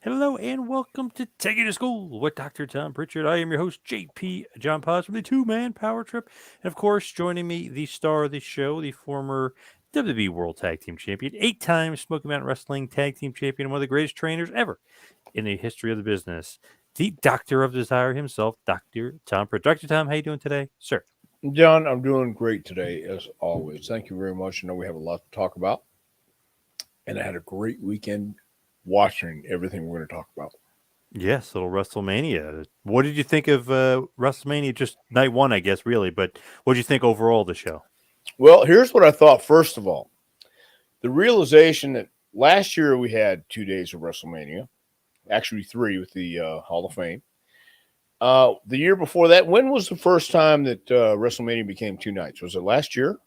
Hello and welcome to Take It to School with Dr. Tom Prichard. I am your host, JP John Paz from the Two-Man Power Trip. And of course, joining me, the star of the show, the former WWE World Tag Team Champion, 8-time Smoky Mountain Wrestling Tag Team Champion, and one of the greatest trainers ever in the history of the business, the Doctor of Desire himself, Dr. Tom Prichard. Dr. Tom, how you doing today, sir? John, I'm doing great today, as always. Thank you very much. I know we have a lot to talk about, and I had a great weekend watching everything we're going to talk about. Yes, little WrestleMania. What did you think of WrestleMania? Just night one, I guess, really. But what did you think overall of the show? Well, here's what I thought. First of all, the realization that last year we had 2 days of WrestleMania, actually three with the Hall of Fame. The year before that, when was the first time that WrestleMania became 2 nights? Was it last year?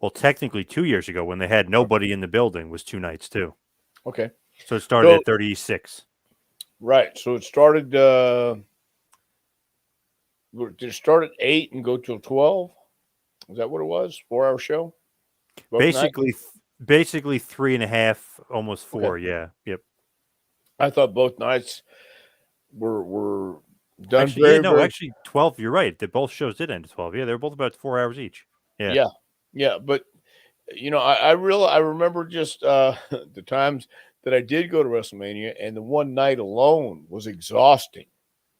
Well, technically 2 years ago when they had nobody in the building was two nights too. Okay. So it started So, at 36. right. So it started. Did it start at 8 and go till 12? Is that what it was? 4 hour show? Both nights? Basically 3.5, almost Okay. 4. Yeah. Yep. I thought both nights were done Actually, yeah, very, no, very. actually 12. You're right. Both shows did end at 12. Yeah, they were both about 4 hours each. Yeah. Yeah. Yeah. But I remember just the times that I did go to WrestleMania, and the one night alone was exhausting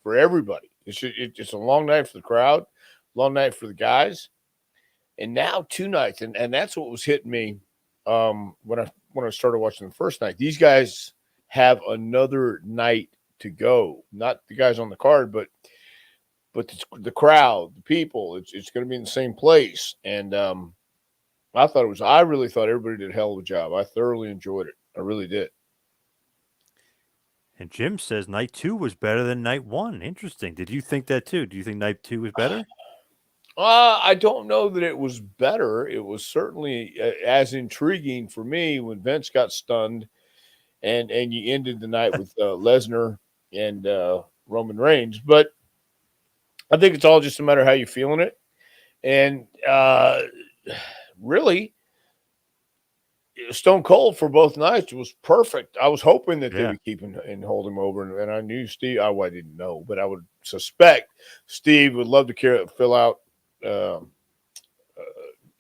for everybody. It's a long night for the crowd, long night for the guys, and now 2 nights, and that's what was hitting me when I started watching the first night. These guys have another night to go. Not the guys on the card, but the crowd, the people. It's going to be in the same place, and I really thought everybody did a hell of a job. I thoroughly enjoyed it. I really did. And Jim says night 2 was better than night 1. Interesting. Did you think that too? Do you think night 2 was better? I don't know that it was better. It was certainly as intriguing for me when Vince got stunned, and you ended the night with Lesnar and Roman Reigns. But I think it's all just a matter of how you're feeling it. And really, Stone Cold for both nights was perfect. I was hoping that they Yeah. would keep him and hold him over, and I knew Steve. I didn't know, but I would suspect Steve would love to fill out um,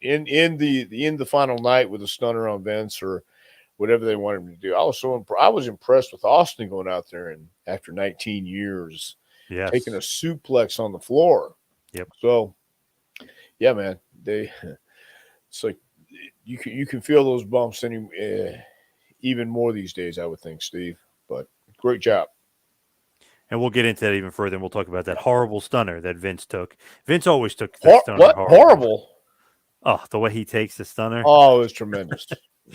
in the final night with a stunner on Vince or whatever they wanted him to do. I was impressed with Austin going out there and after 19 years taking a Yes. suplex on the floor. Yep. So yeah, man, it's like you can feel those bumps even more these days. I would think, Steve. But great job. And we'll get into that even further, and we'll talk about that horrible stunner that Vince took. Vince always took the stunner What horrible. horrible? Oh, the way he takes the stunner. Oh, it was tremendous.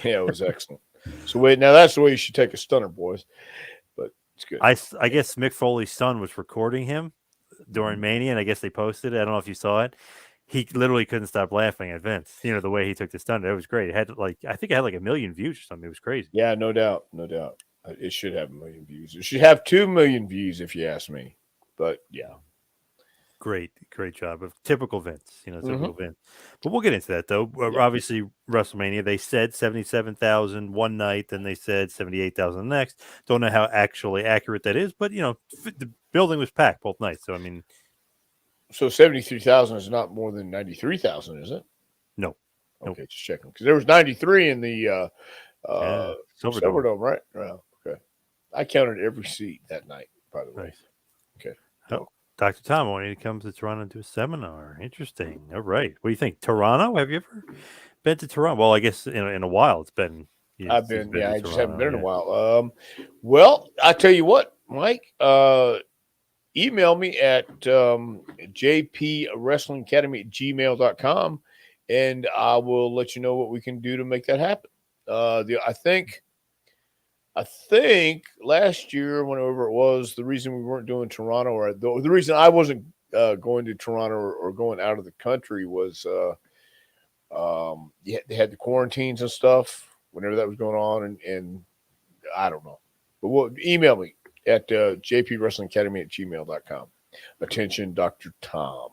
Yeah, it was excellent. So wait, now that's the way you should take a stunner, boys. But it's good. I guess Mick Foley's son was recording him during Mania, and I guess they posted it. I don't know if you saw it. He literally couldn't stop laughing at Vince. You know, the way he took the stunner. It was great. It had I think it had like 1 million views or something. It was crazy. Yeah, no doubt, no doubt. It should have 1 million views. It should have 2 million views, if you ask me. But yeah. Great job of typical Vince. You know, typical Mm-hmm. Vince. But we'll get into that though. Yeah. Obviously, WrestleMania. They said 77,000 one night, then they said 78,000 the next. Don't know how actually accurate that is, but you know, the building was packed both nights. So I mean, So 73,000 is not more than 93,000, is it? no, nope. Okay, just checking because there was 93 in the Yeah, Silverdome. Silverdome, right? Oh, okay. I counted every seat that night. By the way. Nice. Okay. Oh, Dr. Tom, I want you to come to Toronto and do a seminar. Interesting. All right. What do you think? Toronto? Have you ever been to Toronto? Well, I guess in a while it's been. I've He's been, been yeah, to I just haven't Toronto. been in a Yeah. while. Well, I tell you what, Mike, email me at jpwrestlingacademy@gmail.com and I will let you know what we can do to make that happen. I think last year, whenever it was, the reason we weren't doing Toronto, or the reason I wasn't going to Toronto or going out of the country was they had the quarantines and stuff whenever that was going on, and I don't know. But email me at jpwrestlingacademy@gmail.com. Attention, Dr. Tom.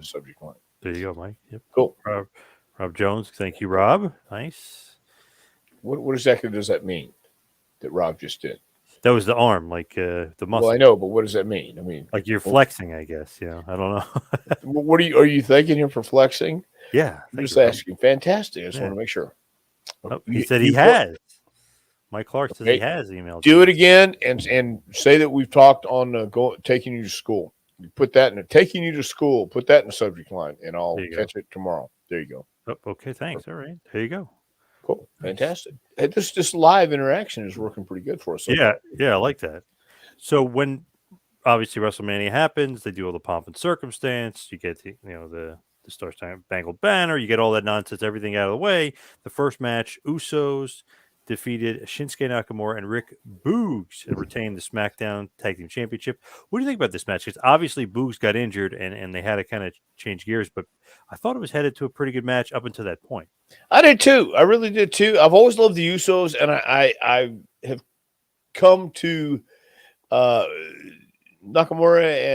Subject line. There you go, Mike. Yep. Cool. Rob Jones. Thank you, Rob. Nice. What exactly does that mean that Rob just did? That was the arm, like the muscle. Well, I know, but what does that mean? I mean, Like you're flexing, I guess. I don't know. what are you thanking him for flexing? Yeah, I'm thank just you. asking. Fantastic. I just Yeah. want to make sure. Oh, he said he You put has. Mike Clark says he okay. has emailed Do you. it again and say that we've talked on taking you to school. You put that in taking you to school. Put that in the subject line, and I'll There you go. catch it tomorrow. There you go. Oh, okay, thanks. All right, there you go. Cool. Nice. Fantastic. Hey, this live interaction is working pretty good for us so Yeah, far. yeah, I like that. So when obviously WrestleMania happens, they do all the pomp and circumstance. You get the Star Spangled Banner. You get all that nonsense, everything out of the way. The first match, Usos defeated Shinsuke Nakamura and Rick Boogs and retained the SmackDown Tag Team Championship. What do you think about this match? Because obviously Boogs got injured and they had to kind of change gears, but I thought it was headed to a pretty good match up until that point. I did too. I really did too. I've always loved the Usos, and I have come to Nakamura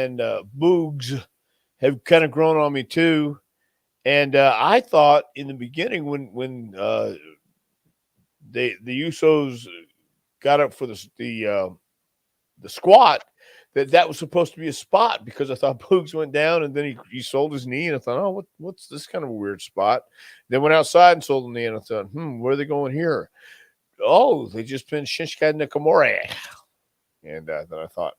and Boogs have kind of grown on me too. And I thought in the beginning when the Usos got up for the squat that was supposed to be a spot because I thought Boogs went down and then he sold his knee and I thought, oh, what's this kind of a weird spot? Then went outside and sold the knee and I thought, where are they going here? Oh, they just pinned Shinsuke Nakamura. And then I thought,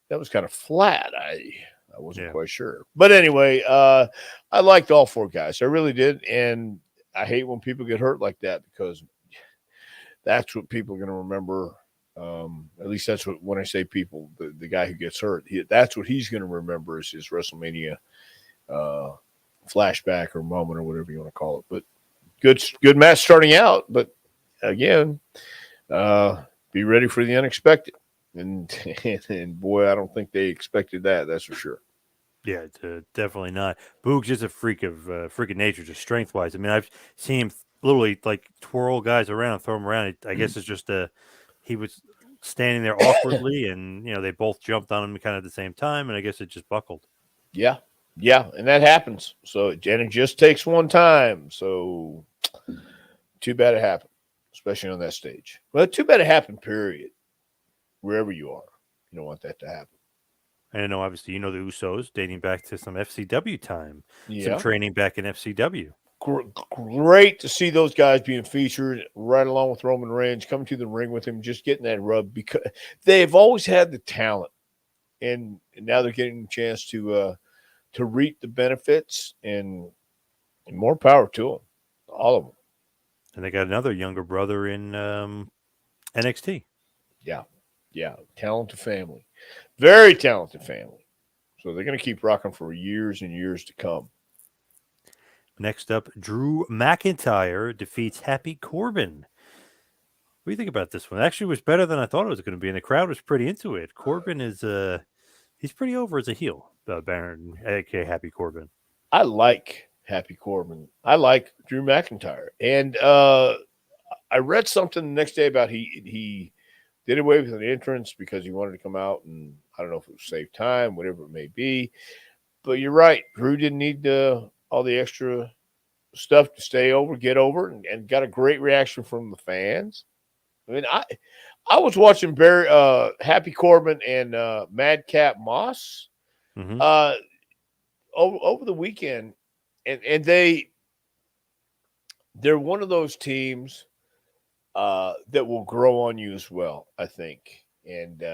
that was kind of flat. I wasn't quite sure. But anyway, I liked all four guys. I really did. And I hate when people get hurt like that because that's what people are going to remember. At least that's what, when I say people, the guy who gets hurt, that's what he's going to remember is his WrestleMania flashback or moment or whatever you want to call it. But good match starting out. But again, be ready for the unexpected. And boy, I don't think they expected that. That's for sure. Yeah, definitely not. Boogs is a freak of nature, just strength wise. I mean, I've seen him literally like twirl guys around, throw them around. I guess it's just he was standing there awkwardly, and they both jumped on him kind of at the same time, and I guess it just buckled. Yeah, and that happens. So and it just takes one time. So too bad it happened, especially on that stage. Well, too bad it happened. Period. Wherever you are, you don't want that to happen. And I know, obviously, the Usos dating back to some FCW time, some Yeah. training back in FCW. Great to see those guys being featured right along with Roman Reigns, coming to the ring with him, just getting that rub because they've always had the talent, and now they're getting a chance to reap the benefits, and more power to them, all of them. And they got another younger brother in NXT. Yeah, talented family, very talented family. So they're going to keep rocking for years and years to come. Next up, Drew McIntyre defeats Happy Corbin. What do you think about this one? It actually was better than I thought it was going to be, and the crowd was pretty into it. Corbin is he's pretty over as a heel, Baron, aka Happy Corbin. I like Happy Corbin. I like Drew McIntyre, and I read something the next day about he did away with an entrance because he wanted to come out, and I don't know if it was save time, whatever it may be. But you're right, Drew didn't need all the extra stuff to stay over, get over, and got a great reaction from the fans. I mean, I was watching Happy Corbin and Madcap Moss over the weekend, and they're one of those teams that will grow on you as well, I think. And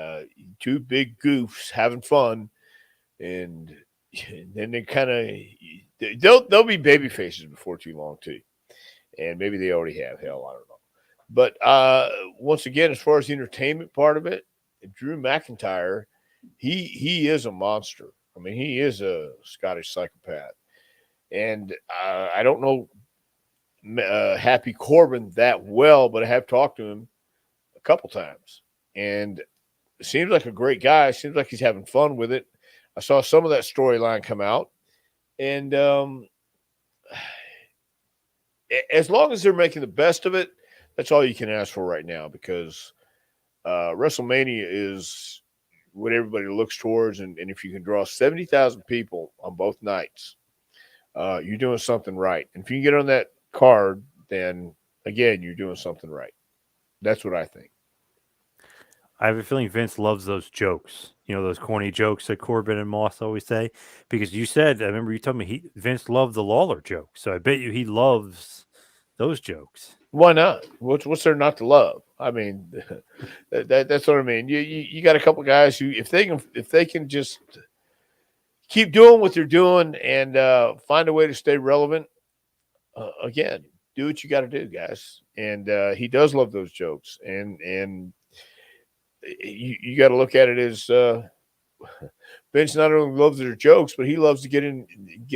two big goofs having fun, and then they kind of they'll be baby faces before too long too, and maybe they already have. Hell, I don't know. But once again, as far as the entertainment part of it, Drew McIntyre, he is a monster. I mean, he is a Scottish psychopath, and I don't know Happy Corbin that well, but I have talked to him a couple times, and it seems like a great guy. Seems like he's having fun with it. I saw some of that storyline come out, and as long as they're making the best of it, that's all you can ask for right now because WrestleMania is what everybody looks towards, and if you can draw 70,000 people on both nights, you're doing something right. And if you can get on that card, then again, you're doing something right. That's what I think. I have a feeling Vince loves those jokes. Those corny jokes that Corbin and Moss always say. Because you said, I remember you told me Vince loved the Lawler joke. So I bet you he loves those jokes. Why not? What's there not to love? I mean, that's what I mean. You got a couple guys who, if they can just keep doing what they're doing and find a way to stay relevant, again, do what you got to do, guys. And he does love those jokes, and you got to look at it as Vince not only loves their jokes, but he loves to get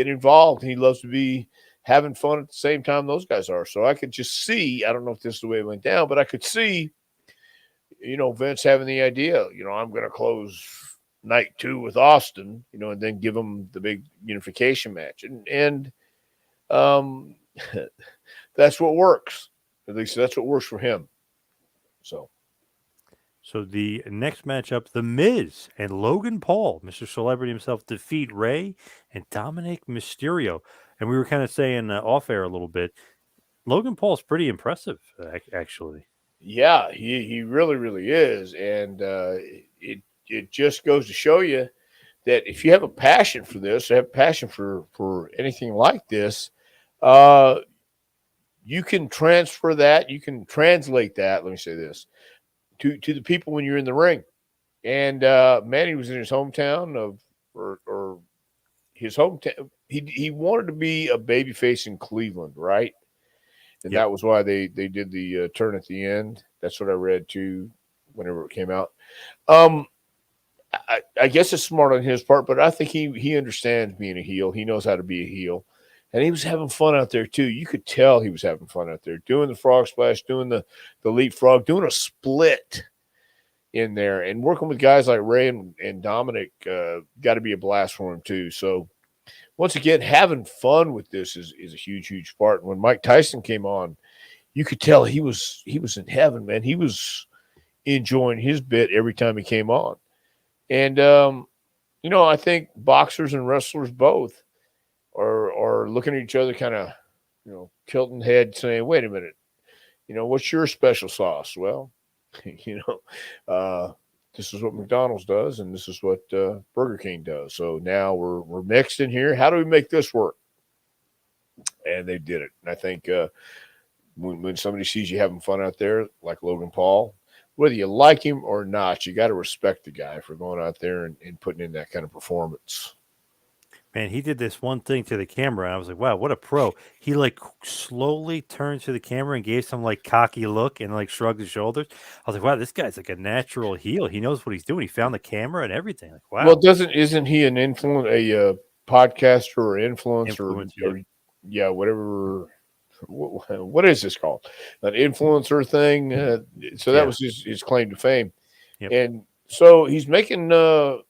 involved. He loves to be having fun at the same time those guys are. So I could just see, I don't know if this is the way it went down, but I could see, Vince having the idea, I'm going to close night 2 with Austin, and then give him the big unification match. And that's what works. At least that's what works for him. So the next matchup, The Miz and Logan Paul, Mr. Celebrity himself, defeat Ray and Dominic Mysterio. And we were kind of saying off air a little bit, Logan Paul's pretty impressive, actually. Yeah, he really, really is. And it just goes to show you that if you have a passion for this, have a passion for anything like this, you can transfer that, you can translate that, let me say this, to the people when you're in the ring. And Manny was in his hometown or his hometown. He wanted to be a babyface in Cleveland, right? And that was why they did the turn at the end. That's what I read too, whenever it came out. I guess it's smart on his part, but I think he understands being a heel. He knows how to be a heel. And he was having fun out there too. You could tell he was having fun out there, doing the frog splash, doing the leapfrog, doing a split in there, and working with guys like Ray and Dominic. Got to be a blast for him too. So once again, having fun with this is a huge, huge part. And when Mike Tyson came on, you could tell he was in heaven, man. He was enjoying his bit every time he came on. And I think boxers and wrestlers both are looking at each other kind of, tilting head saying, wait a minute, what's your special sauce? Well, this is what McDonald's does, and this is what Burger King does. So now we're mixed in here. How do we make this work? And they did it. And I think when somebody sees you having fun out there, like Logan Paul, whether you like him or not, you got to respect the guy for going out there and putting in that kind of performance. Man, he did this one thing to the camera, and I was like, wow, what a pro. He, slowly turned to the camera and gave some, cocky look and, shrugged his shoulders. I was like, wow, this guy's, a natural heel. He knows what he's doing. He found the camera and everything. Like, wow. Well, isn't he an a podcaster or influencer? Yeah, Whatever. What is this called? An influencer thing. So that was his claim to fame. Yep. And so he's making the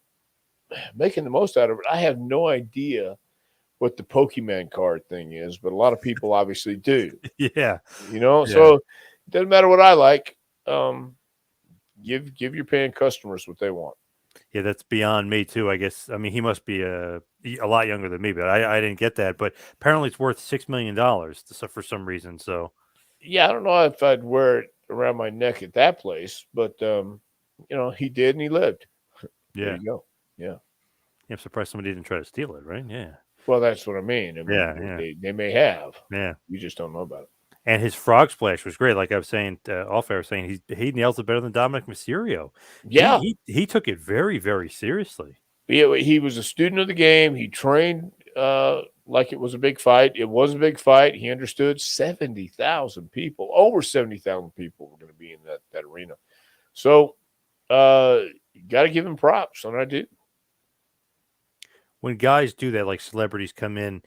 most out of it. I have no idea what the Pokemon card thing is, but a lot of people obviously do. Yeah. So it doesn't matter what I like. Give your paying customers what they want. Yeah, that's beyond me too, I guess. I mean, he must be a lot younger than me, but I didn't get that. But apparently it's worth $6 million for some reason. So yeah, I don't know if I'd wear it around my neck at that place, but he did and he lived. Yeah. There you go. Yeah. I'm surprised somebody didn't try to steal it, right? Yeah. Well, that's what I mean. They may have. Yeah. You just don't know about it. And his frog splash was great. Like I was saying off air, saying he nails it better than Dominic Mysterio. Yeah. He took it very, very seriously. Yeah, he was a student of the game. He trained like it was a big fight. It was a big fight. He understood 70,000 people, over 70,000 people were going to be in that arena. So you got to give him props, and I do. When guys do that, like celebrities come in,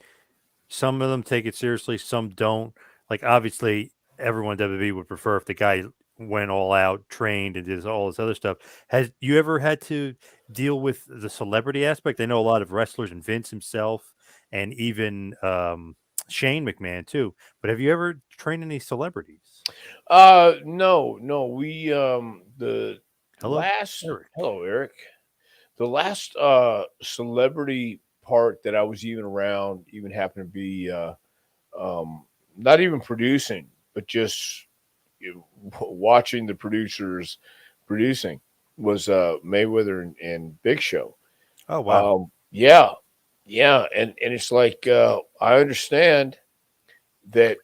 some of them take it seriously, some don't. Like, obviously, everyone at WWE would prefer if the guy went all out, trained, and did all this other stuff. Has you ever had to deal with the celebrity aspect? I know a lot of wrestlers and Vince himself, and even Shane McMahon too. But have you ever trained any celebrities? No. We hello, Eric. The last celebrity part that I was even around, even happened to be not even producing, but just watching the producers producing. was Mayweather and Big Show. Oh wow. Yeah, yeah, and it's like I understand that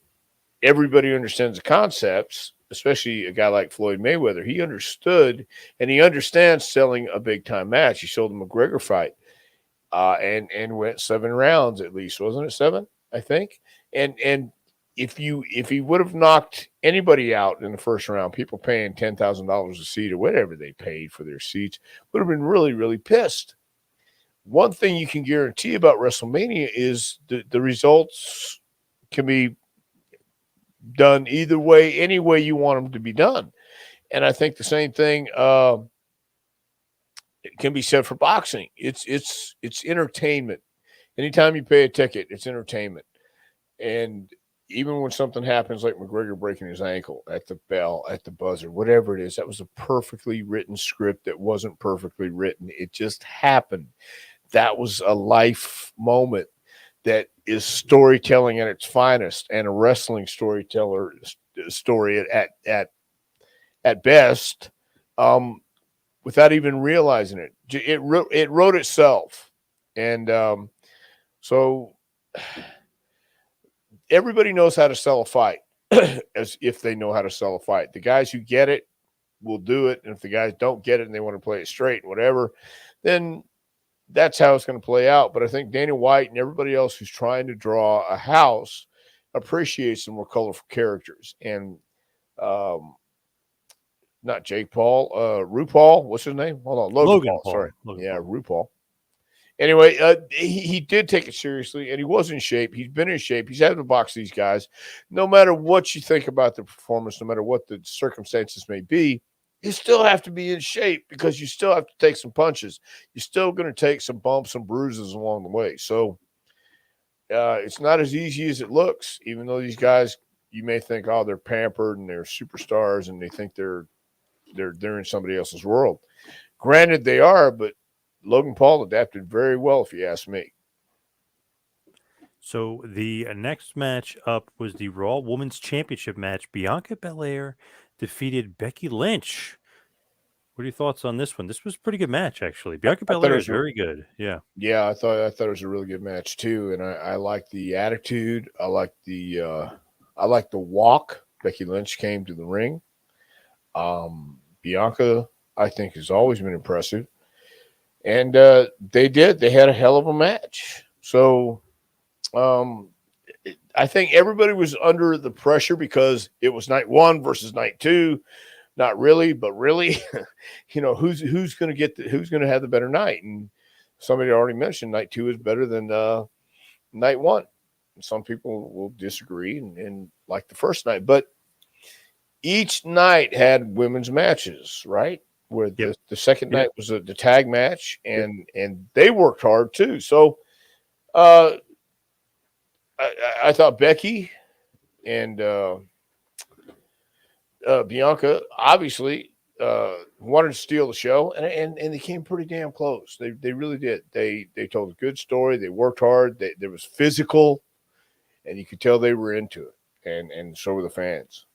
everybody understands the concepts, especially a guy like Floyd Mayweather. He understood and he understands selling a big time match. He sold the McGregor fight, and went 7 rounds at least, wasn't it 7? I think. And if he would have knocked anybody out in the first round, people paying $10,000 a seat or whatever they paid for their seats would have been really really pissed. One thing you can guarantee about WrestleMania is the results can be done either way, any way you want them to be done. And I think the same thing can be said for boxing. It's entertainment. Anytime you pay a ticket, it's entertainment. And even when something happens like McGregor breaking his ankle at the bell, at the buzzer, whatever it is, that was a perfectly written script that wasn't perfectly written. It just happened. That was a life moment that is storytelling at its finest and a wrestling storyteller story at best, without even realizing it. It wrote itself. And so everybody knows how to sell a fight as if they know how to sell a fight. The guys who get it will do it. And if the guys don't get it and they want to play it straight, whatever, then that's how it's going to play out. But I think Dana White and everybody else who's trying to draw a house appreciates the more colorful characters. And not Jake Paul, RuPaul, what's his name? Hold on, Logan Paul. Sorry. Logan Yeah, Paul. RuPaul. Anyway, he did take it seriously, and he was in shape. He's been in shape. He's having to box these guys. No matter what you think about the performance, no matter what the circumstances may be, you still have to be in shape because you still have to take some punches. You're still going to take some bumps and bruises along the way. So it's not as easy as it looks, even though these guys, you may think, oh, they're pampered and they're superstars and they think they're in somebody else's world. Granted, they are, but Logan Paul adapted very well, if you ask me. So the next match up was the Raw Women's Championship match. Bianca Belair defeated Becky Lynch. What are your thoughts on this one? This was a pretty good match, actually. Bianca Belair is very good. Yeah. Yeah, I thought it was a really good match too, and I like the attitude. I like the walk. Becky Lynch came to the ring. Bianca, I think, has always been impressive, and they had a hell of a match. So I think everybody was under the pressure because it was night 1 versus night 2. Not really, but really, who's going to have the better night? And somebody already mentioned night 2 is better than night 1. Some people will disagree and like the first night, but each night had women's matches, right? Where the second night was the tag match, and they worked hard too. So I thought Becky and Bianca obviously wanted to steal the show, and they came pretty damn close. They really did. They told a good story. They worked hard. There was physical, and you could tell they were into it, and so were the fans.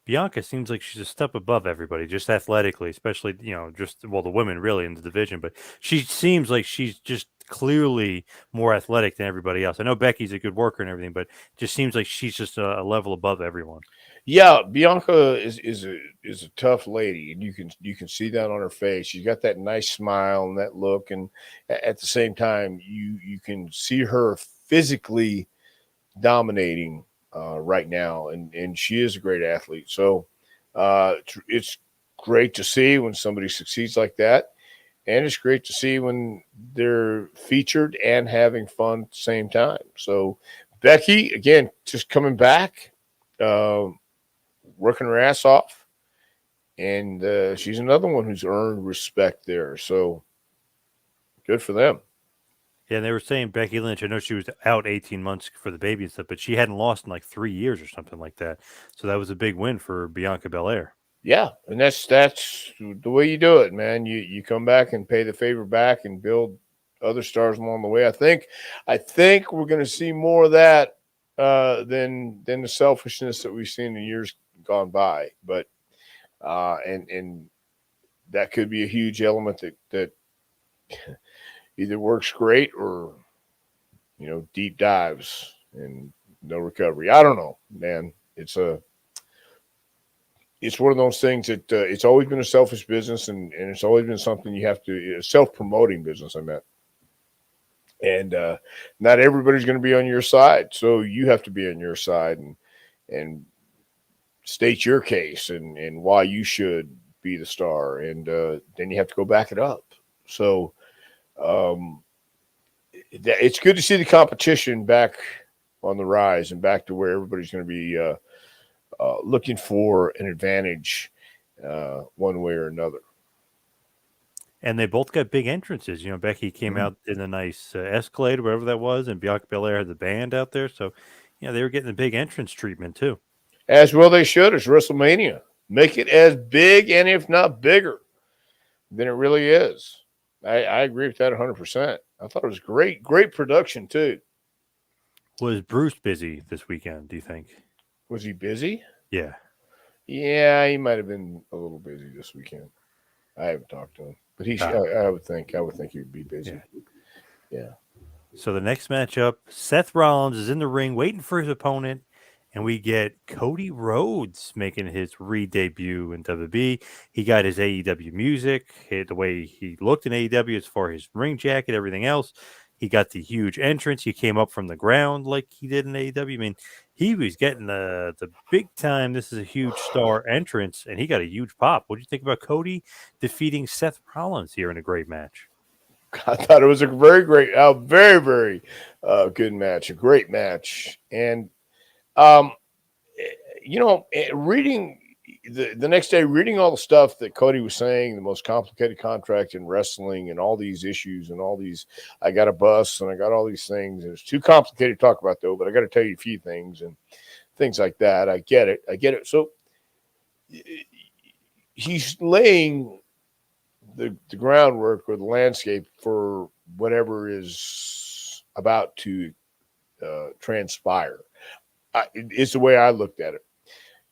Bianca seems like she's a step above everybody, just athletically, especially, the women really in the division. But she seems like she's just clearly more athletic than everybody else. I know Becky's a good worker and everything, but it just seems like she's just a level above everyone. Yeah, Bianca is a tough lady, and you can see that on her face. She's got that nice smile and that look, and at the same time, you can see her physically dominating right now, and she is a great athlete. So it's great to see when somebody succeeds like that, and it's great to see when they're featured and having fun at the same time. So Becky, again, just coming back, working her ass off, and she's another one who's earned respect there. So good for them. Yeah, and they were saying Becky Lynch, I know she was out 18 months for the baby and stuff, but she hadn't lost in like 3 years or something like that. So that was a big win for Bianca Belair. Yeah, and that's the way you do it, man. You come back and pay the favor back and build other stars along the way. I think we're going to see more of that than the selfishness that we've seen in years gone by. But and that could be a huge element that either works great or, deep dives and no recovery. I don't know, man. It's one of those things that it's always been a selfish business, and it's always been something you have to self-promoting business. I meant, and not everybody's going to be on your side, so you have to be on your side and state your case and why you should be the star, and then you have to go back it up. So it's good to see the competition back on the rise and back to where everybody's going to be looking for an advantage one way or another. And they both got big entrances. Becky came out in a nice Escalade, whatever that was, and Bianca Belair had the band out there. So, they were getting the big entrance treatment too. As well they should. It's WrestleMania. Make it as big and if not bigger than it really is. I agree with that 100%. I thought it was great. Great production too. Was Bruce busy this weekend, do you think? Was he busy? Yeah. Yeah, he might have been a little busy this weekend. I haven't talked to him. But I would think he would be busy. Yeah. So the next matchup, Seth Rollins is in the ring waiting for his opponent, and we get Cody Rhodes making his re-debut in WWE. He got his AEW music, the way he looked in AEW as far as his ring jacket, everything else. He got the huge entrance. He came up from the ground like he did in AEW. I mean, he was getting the big time. This is a huge star entrance, and he got a huge pop. What do you think about Cody defeating Seth Rollins here in a great match? I thought it was a very, very good match, a great match. And, reading the next day, reading all the stuff that Cody was saying, the most complicated contract in wrestling and all these issues and all these, I got a bus and I got all these things. And it's too complicated to talk about, though, but I got to tell you a few things and things like that. I get it. So he's laying the groundwork or the landscape for whatever is about to transpire. It's the way I looked at it.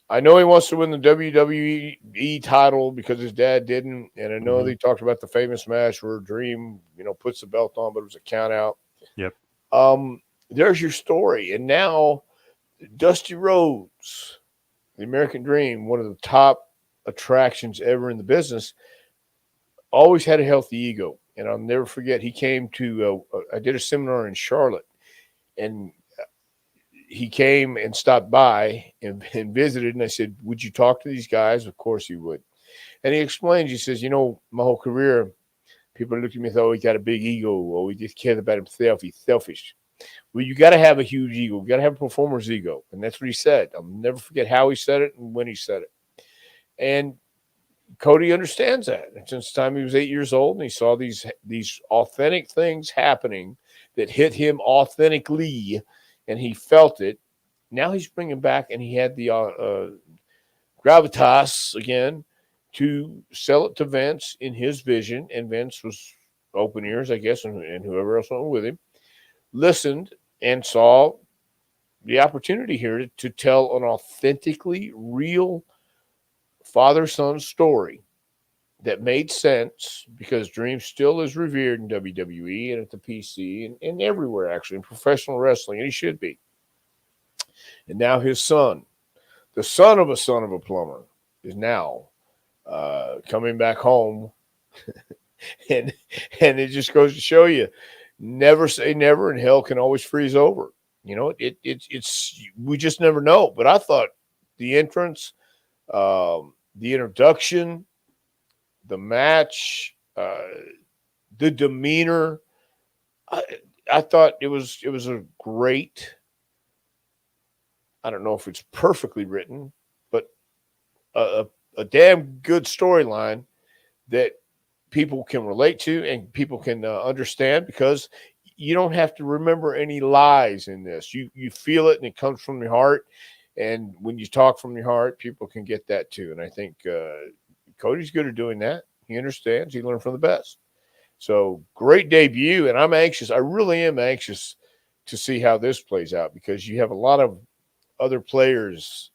I know he wants to win the WWE title because his dad didn't, and I know they talked about the famous match where Dream, puts the belt on, but it was a count out. Yep. There's your story, and now Dusty Rhodes, the American Dream, one of the top attractions ever in the business, always had a healthy ego. And I'll never forget, he came to, I did a seminar in Charlotte, and he came and stopped by and visited. And I said, would you talk to these guys? Of course he would. And he explained, he says, my whole career, people looked at me and thought, he got a big ego. Oh, he just cared about himself. He's selfish. Well, you got to have a huge ego. You got to have a performer's ego. And that's what he said. I'll never forget how he said it and when he said it. And Cody understands that. And since the time he was 8 years old and he saw these authentic things happening that hit him authentically, and he felt it. Now he's bringing back, and he had the gravitas again to sell it to Vince in his vision, and Vince was open ears, I guess, and whoever else went with him, listened and saw the opportunity here to tell an authentically real father-son story that made sense because Dream still is revered in WWE and at the PC and everywhere, actually, in professional wrestling, and he should be. And now his son, the son of a plumber, is now coming back home. and it just goes to show you, never say never, and hell can always freeze over. It's we just never know. But I thought the entrance, the introduction, the match, the demeanor, I thought it was a great, I don't know if it's perfectly written, but a damn good storyline that people can relate to and people can understand, because you don't have to remember any lies in this. You feel it and it comes from your heart. And when you talk from your heart, people can get that too. And I think Cody's good at doing that. He understands. He learned from the best. So great debut. And I'm anxious. I really am anxious to see how this plays out, because you have a lot of other players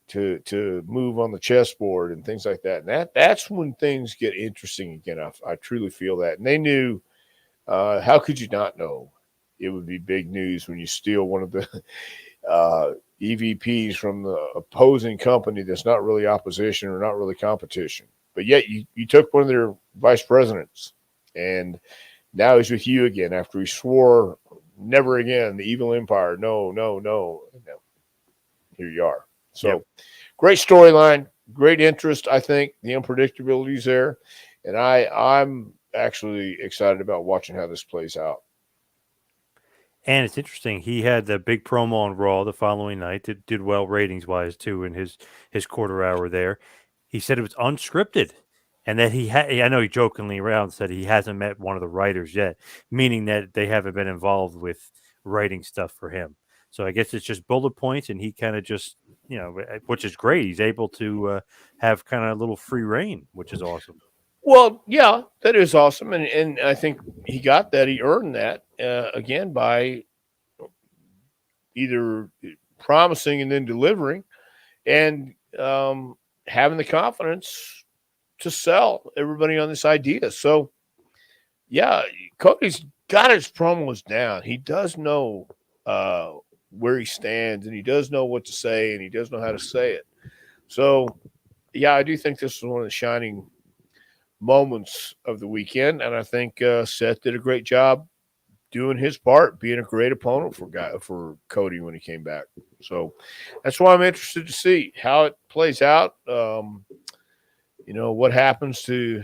to move on the chessboard and things like that. And that's when things get interesting again. I truly feel that. And they knew. How could you not know? It would be big news when you steal one of the EVPs from the opposing company that's not really opposition or not really competition. But yet you took one of their vice presidents, and now he's with you again after he swore never again, the evil empire. No, no, no. No. Here you are. So great storyline, great interest, I think. The unpredictability is there. And I'm actually excited about watching how this plays out. And it's interesting. He had the big promo on Raw the following night. It did well ratings wise too in his quarter hour there. He said it was unscripted, and that he had. I know he jokingly around said he hasn't met one of the writers yet, meaning that they haven't been involved with writing stuff for him. So I guess it's just bullet points, and he kind of just which is great. He's able to have kind of a little free reign, which is awesome. Well, yeah, that is awesome, and I think he got that. He earned that again by either promising and then delivering, and having the confidence to sell everybody on this idea. So, yeah, Cody's got his promos down. He does know where he stands, and he does know what to say, and he does know how to say it. So, yeah, I do think this is one of the shining moments of the weekend, and I think Seth did a great job doing his part, being a great opponent for Cody when he came back. So that's why I'm interested to see how it plays out. What happens to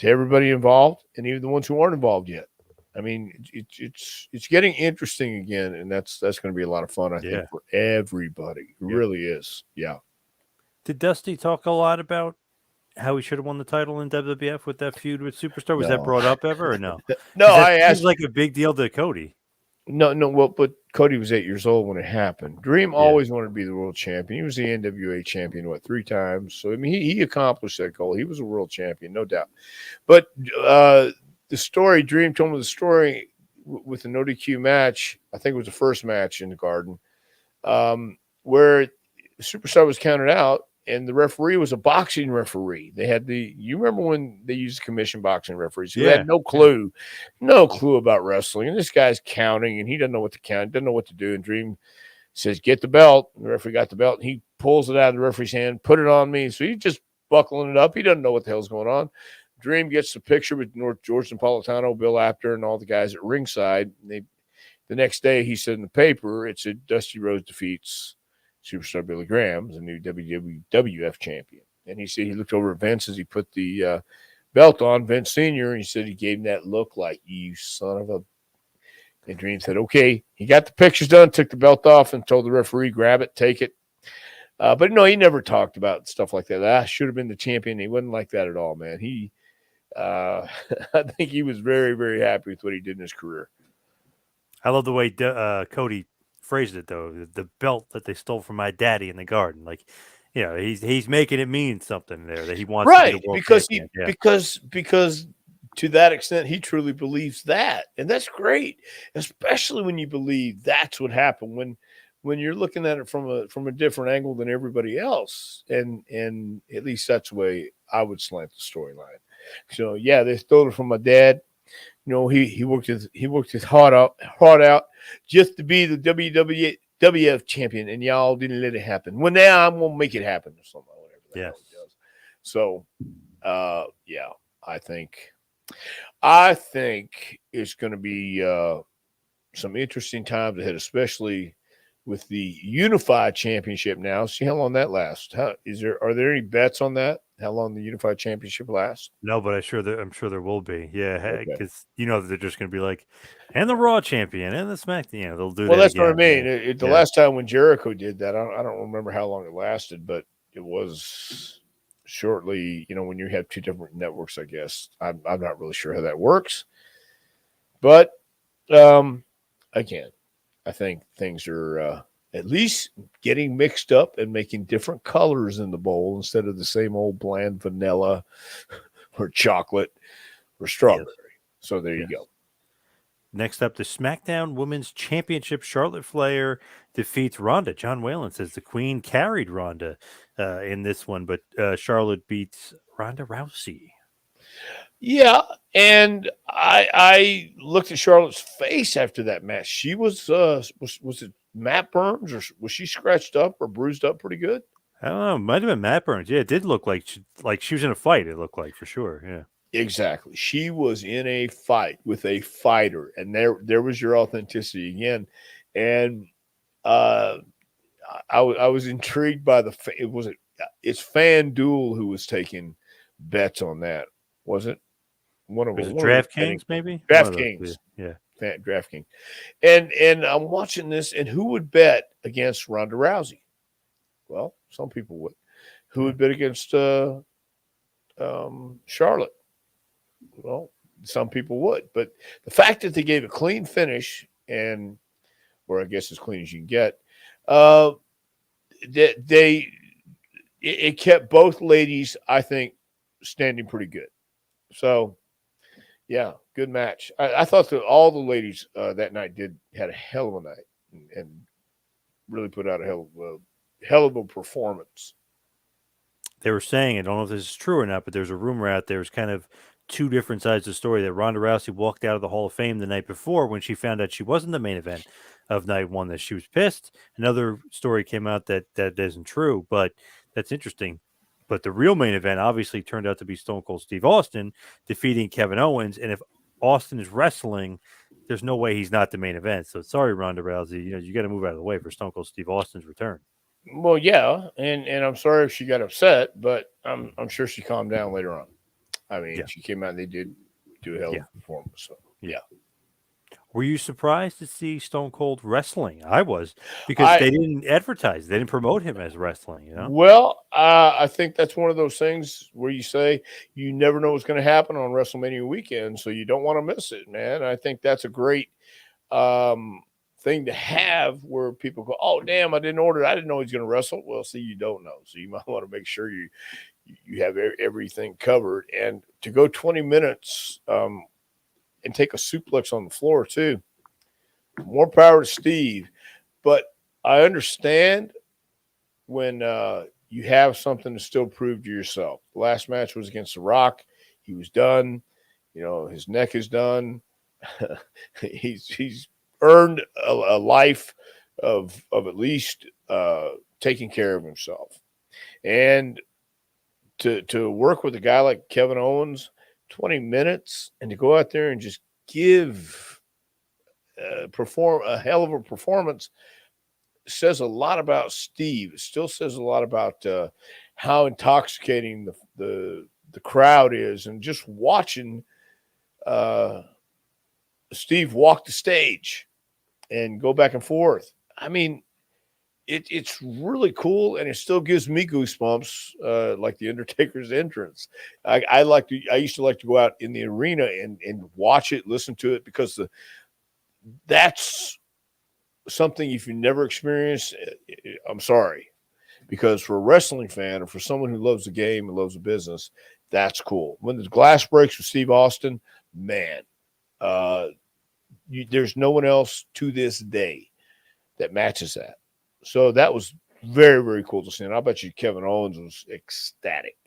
everybody involved, and even the ones who aren't involved yet. I mean, it's getting interesting again, and that's going to be a lot of fun, I think, for everybody. It really is. Yeah. Did Dusty talk a lot about how he should have won the title in WWF with that feud with Superstar? Was that brought up ever or no? No, I asked. Seems like a big deal to Cody. No. Well, but Cody was 8 years old when it happened. Dream always wanted to be the world champion. He was the NWA champion, 3 times? So, I mean, he accomplished that goal. He was a world champion, no doubt. But the story, Dream told me the story with the no DQ match. I think it was the first match in the Garden, where Superstar was counted out. And the referee was a boxing referee. They had you remember when they used commission boxing referees who had no clue about wrestling. And this guy's counting, and he doesn't know what to count, doesn't know what to do. And Dream says, "Get the belt." And the referee got the belt, and he pulls it out of the referee's hand, put it on me. So he's just buckling it up. He doesn't know what the hell's going on. Dream gets the picture with George Napolitano, Bill Apter, and all the guys at ringside. And the next day, he said in the paper, it said Dusty Rhodes defeats Superstar Billy Graham's a new WWF champion. And he said he looked over at Vince as he put the belt on, Vince Sr., and he said he gave him that look like, "You son of a..." And Dream said, okay. He got the pictures done, took the belt off, and told the referee, grab it, take it. But no, he never talked about stuff like that. I should have been the champion. He wasn't like that at all, man. I think he was very, very happy with what he did in his career. I love the way Cody phrased it, though. The belt that they stole from my daddy in the Garden, like, he's making it mean something there, that he wants to be the world champion. Because to that extent he truly believes that, and that's great, especially when you believe that's what happened, when you're looking at it from a different angle than everybody else, and at least that's the way I would slant the storyline. So yeah, they stole it from my dad. He worked his heart out just to be the WWF champion, and y'all didn't let it happen. Well, now I'm gonna make it happen or something, whatever the hell he does. So, yeah, I think it's going to be some interesting times ahead, especially with the Unified Championship now. See how long that lasts. Are there any bets on that? How long the Unified Championship lasts? No, but I'm sure there will be. Yeah, because they're just going to be like, and the Raw champion and the Smackdown. They'll do that. Well, that's again. what I mean. The last time when Jericho did that, I don't remember how long it lasted, but it was shortly. When you have 2 different networks, I guess I'm not really sure how that works. But again, I think things are at least getting mixed up and making different colors in the bowl instead of the same old bland vanilla or chocolate or strawberry. Yes. So there you go. Next up, the SmackDown Women's Championship. Charlotte Flair defeats Ronda. John Whalen says the Queen carried Ronda in this one, but Charlotte beats Ronda Rousey. Yeah, and I looked at Charlotte's face after that match. She was it Matt Burns, or was she scratched up or bruised up pretty good? I don't know. It might have been Matt Burns. Yeah, it did look like she was in a fight. It looked like, for sure. Yeah. Exactly. She was in a fight with a fighter, and there was your authenticity again. And I was intrigued by it's FanDuel who was taking bets on that, was it? One of Was them. it DraftKings, maybe? DraftKings. Yeah. DraftKings. And I'm watching this, and who would bet against Ronda Rousey? Well, some people would. Who would bet against Charlotte? Well, some people would. But the fact that they gave a clean finish, or I guess as clean as you can get, it kept both ladies, I think, standing pretty good. So, yeah, good match. I thought that all the ladies that night had a hell of a night and really put out a hell of a performance. They were saying, I don't know if this is true or not, but there's a rumor out there. It's kind of two different sides of the story, that Ronda Rousey walked out of the Hall of Fame the night before when she found out she wasn't the main event of night one, that she was pissed. Another story came out that isn't true, but that's interesting. But the real main event obviously turned out to be Stone Cold Steve Austin defeating Kevin Owens. And if Austin is wrestling, there's no way he's not the main event. So sorry, Ronda Rousey, you got to move out of the way for Stone Cold Steve Austin's return. Well, yeah, and I'm sorry if she got upset, but I'm sure she calmed down later on. I mean, She came out and they did do a hell of a performance. So yeah. Were you surprised to see Stone Cold wrestling? I was, because they didn't advertise, they didn't promote him as wrestling. Well, I think that's one of those things where you say you never know what's going to happen on WrestleMania weekend, so you don't want to miss it, man. I think that's a great thing to have, where people go, "Oh, damn, I didn't order it. I didn't know he's going to wrestle." Well, see, you don't know, so you might want to make sure you have everything covered. And to go 20 minutes and take a suplex on the floor too, more power to Steve. But I understand when you have something to still prove to yourself. The last match was against The Rock. He was done. His neck is done. he's earned a life of at least taking care of himself. And to work with a guy like Kevin Owens, 20 minutes, and to go out there and just perform a hell of a performance, says a lot about Steve. It still says a lot about how intoxicating the crowd is, and just watching Steve walk the stage and go back and forth. I mean, it's really cool, and it still gives me goosebumps, like the Undertaker's entrance. I used to like to go out in the arena and watch it, listen to it, because that's something, if you never experienced, I'm sorry, because for a wrestling fan, or for someone who loves the game and loves the business, that's cool. When the glass breaks with Steve Austin, man, there's no one else to this day that matches that. So that was very, very cool to see. And I bet you Kevin Owens was ecstatic,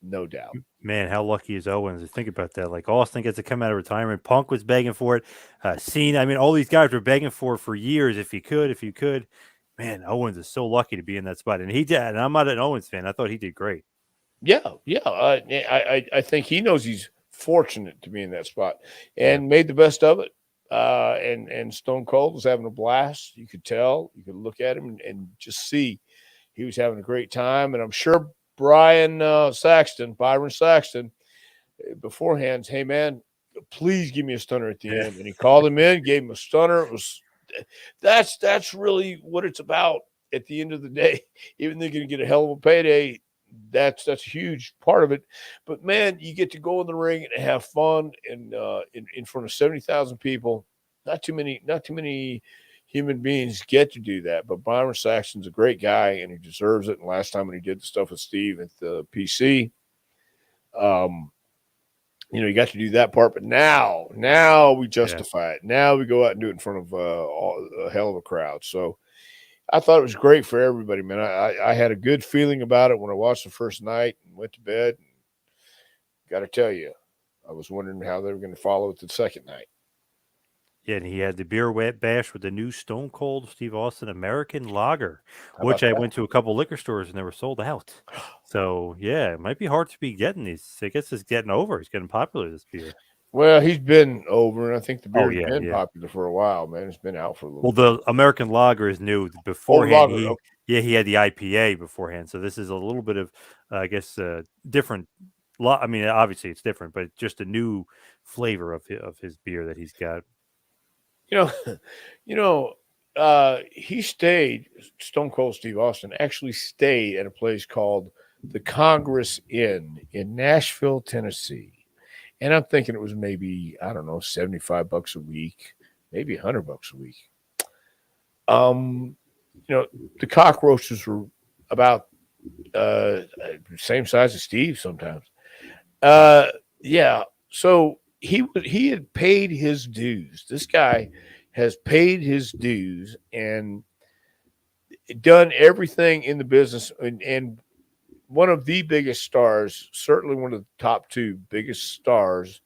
no doubt. Man, how lucky is Owens? Think about that. Like, Austin gets to come out of retirement. Punk was begging for it. Cena, I mean, all these guys were begging for years. If you could. Man, Owens is so lucky to be in that spot. And he did. And I'm not an Owens fan. I thought he did great. Yeah. I think he knows he's fortunate to be in that spot and made the best of it. And Stone Cold was having a blast. You could tell. You could look at him and just see he was having a great time. And I'm sure Byron Saxton, beforehand, hey man, please give me a stunner at the end. And he called him in, gave him a stunner. That's really what it's about at the end of the day. Even though you're going to get a hell of a payday, that's a huge part of it. But man, you get to go in the ring and have fun and in front of 70,000 people. Not too many human beings get to do that. But Byron Saxton's a great guy, and he deserves it. And last time when he did the stuff with Steve at the PC, You got to do that part, but now we justify it. Now we go out and do it in front of a hell of a crowd. So I thought it was great for everybody, man. I had a good feeling about it when I watched the first night and went to bed. Got to tell you, I was wondering how they were going to follow it the second night. Yeah, and he had the beer wet bash with the new Stone Cold Steve Austin American Lager, How which about I that? went to a couple liquor stores and they were sold out. So yeah, it might be hard to be getting these. I guess it's getting over. It's getting popular, this beer. Well, he's been over, and I think the Oh beer's yeah, been yeah. popular for a while, man. It's been out for a little Well, bit. the American Lager is new. Oh, Beforehand, lager. Okay. he had the IPA beforehand. So this is a little bit of, I guess, different. I mean, obviously it's different, but just a new flavor of his beer that he's got. You know, he stayed. Stone Cold Steve Austin actually stayed at a place called the Congress Inn in Nashville, Tennessee. And I'm thinking it was maybe, I don't know, $75 a week, maybe $100 a week. The cockroaches were about same size as Steve sometimes. Yeah. So he had paid his dues. This guy has paid his dues and done everything in the business, and one of the biggest stars, certainly one of the top two biggest stars.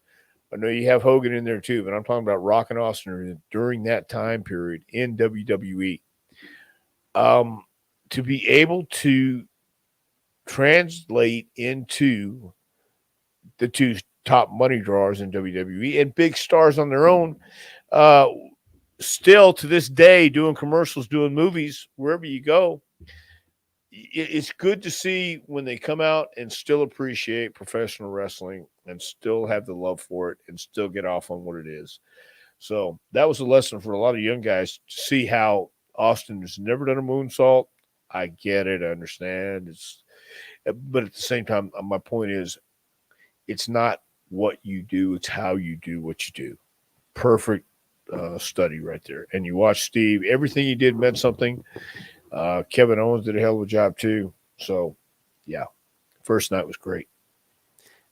I know you have Hogan in there too, but I'm talking about Rock and Austin during that time period in WWE. To be able to translate into the two top money drawers in WWE and big stars on their own, still to this day doing commercials, doing movies, wherever you go. It's good to see when they come out and still appreciate professional wrestling and still have the love for it and still get off on what it is. So that was a lesson for a lot of young guys to see how Austin has never done a moonsault. I get it. I understand. But at the same time, my point is, it's not what you do; it's how you do what you do. Perfect study right there. And you watch Steve; everything he did meant something. Kevin Owens did a hell of a job too. So, yeah, first night was great.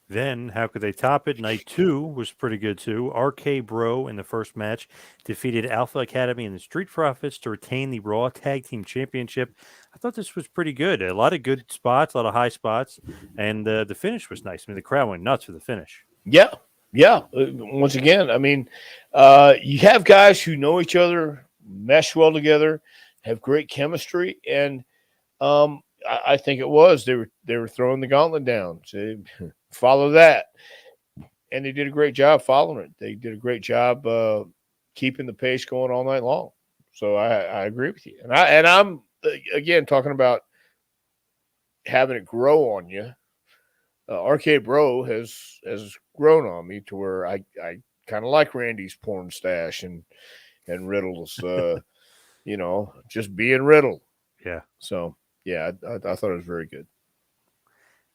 Then, how could they top it? Night 2 was pretty good too. RK Bro in the first match defeated Alpha Academy and the Street Profits to retain the Raw Tag Team Championship. I thought this was pretty good. A lot of good spots, a lot of high spots, and the finish was nice. I mean, the crowd went nuts for the finish. Yeah, yeah. Once again, I mean, you have guys who know each other, mesh well together, have great chemistry, and I think it was they were throwing the gauntlet down. So follow that, and they did a great job following it. They did a great job keeping the pace going all night long. So I agree with you, and I'm again talking about having it grow on you. Arcade Bro has grown on me to where I kind of like Randy's porn stash and Riddle's just being Riddle. Yeah. So yeah, I thought it was very good.